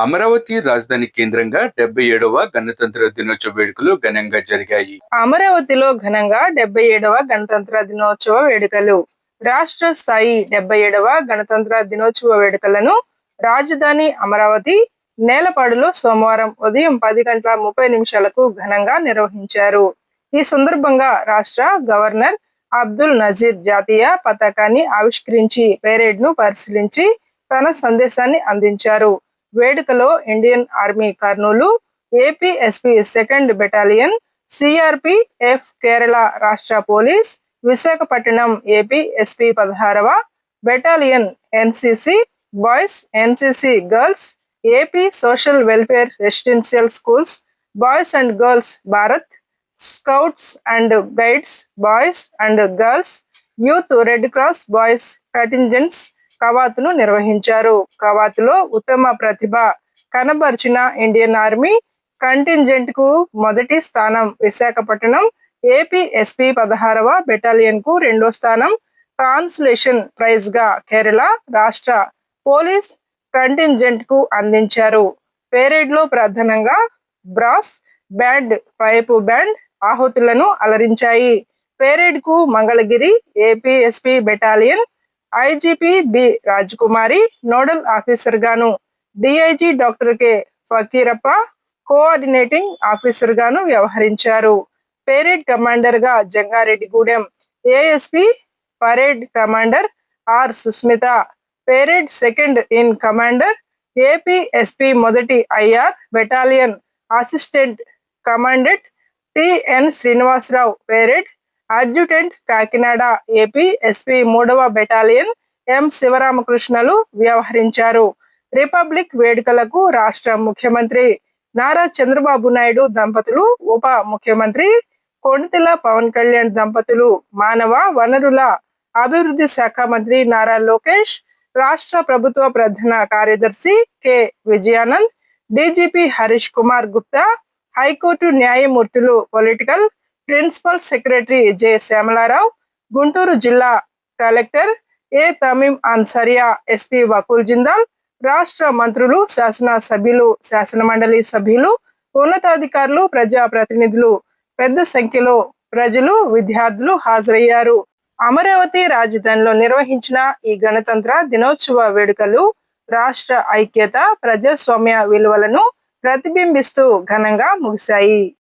అమరావతి రాజధాని కేంద్రంగా 77వ గణతంత్ర దినోత్సవ వేడుకలు ఘనంగా జరిగాయి. అమరావతిలో ఘనంగా 77వ గణతంత్ర దినోత్సవ వేడుకలు. రాష్ట్ర స్థాయి 77వ గణతంత్ర దినోత్సవ వేడుకలను రాజధాని అమరావతి నేలపాడులో సోమవారం ఉదయం 10:30 ఘనంగా నిర్వహించారు. ఈ సందర్భంగా రాష్ట్ర గవర్నర్ అబ్దుల్ నజీర్ జాతీయ పతాకాన్ని ఆవిష్కరించి పెరేడ్ ను పరిశీలించి తన సందేశాన్ని అందించారు. వేడుకలో Indian army Kurnool, APSP 2nd battalion, CRPF Kerala రాష్ట్ర పోలీస్, విశాఖపట్నం ఏపీఎస్పీ 16వ battalion, NCC boys, NCC girls, AP social welfare residential schools boys and girls, Bharat scouts and guides boys and girls, youth red cross boys contingents కవాతును నిర్వహించారు. కవాతులో ఉత్తమ ప్రతిభ కనబర్చిన Indian army contingent కు మొదటి స్థానం, విశాఖపట్నం ఏపీఎస్పీ 16వ బెటాలియన్ కు 2వ స్థానం, కాన్సులేషన్ ప్రైజ్ గా కేరళ రాష్ట్ర పోలీస్ కంటింజెంట్ కు అందించారు. పెరేడ్ లో ప్రధానంగా బ్రాస్ బ్యాండ్, పైపు బ్యాండ్ ఆహుతులను అలరించాయి. పెరేడ్ కు Mangalagiri APSP battalion IGP B Rajakumari nodal officer గాను, DIG doctor K Fakirappa coordinating officer గాను వ్యవహరించారు. పెరేడ్ కమాండర్ గా Jangareddygudem ASP, parade commander R Susmitha, parade second in commander APSP మొదటి IR battalion assistant commandant TN Srinivasarao, parade adjutant Kakinada APSP 3వ battalion M శివరామకృష్ణలు వ్యవహరించారు. Republic వేడుకలకు రాష్ట్ర ముఖ్యమంత్రి నారా చంద్రబాబు నాయుడు దంపతులు, ఉప ముఖ్యమంత్రి కొణితెల పవన్ కళ్యాణ్ దంపతులు, మానవ వనరుల అభివృద్ధి శాఖ మంత్రి నారా లోకేష్, రాష్ట్ర ప్రభుత్వ ప్రధాన కార్యదర్శి K Vijayanand, DGP Harish Kumar Gupta, high court న్యాయమూర్తులు, political principal secretary J Syamalarao, Guntur జిల్లా collector A Tameem Ansariya, SP Vakul Jindal, రాష్ట్ర మంత్రులు, శాసన సభ్యులు, శాసనమండలి సభ్యులు, ఉన్నతాధికారులు, ప్రజాప్రతినిధులు, పెద్ద సంఖ్యలో ప్రజలు, విద్యార్థులు హాజరయ్యారు. అమరావతి రాజధానిలో నిర్వహించిన ఈ గణతంత్ర దినోత్సవ వేడుకలు రాష్ట్ర ఐక్యత, ప్రజాస్వామ్య విలువలను ప్రతిబింబిస్తూ ఘనంగా ముగిశాయి.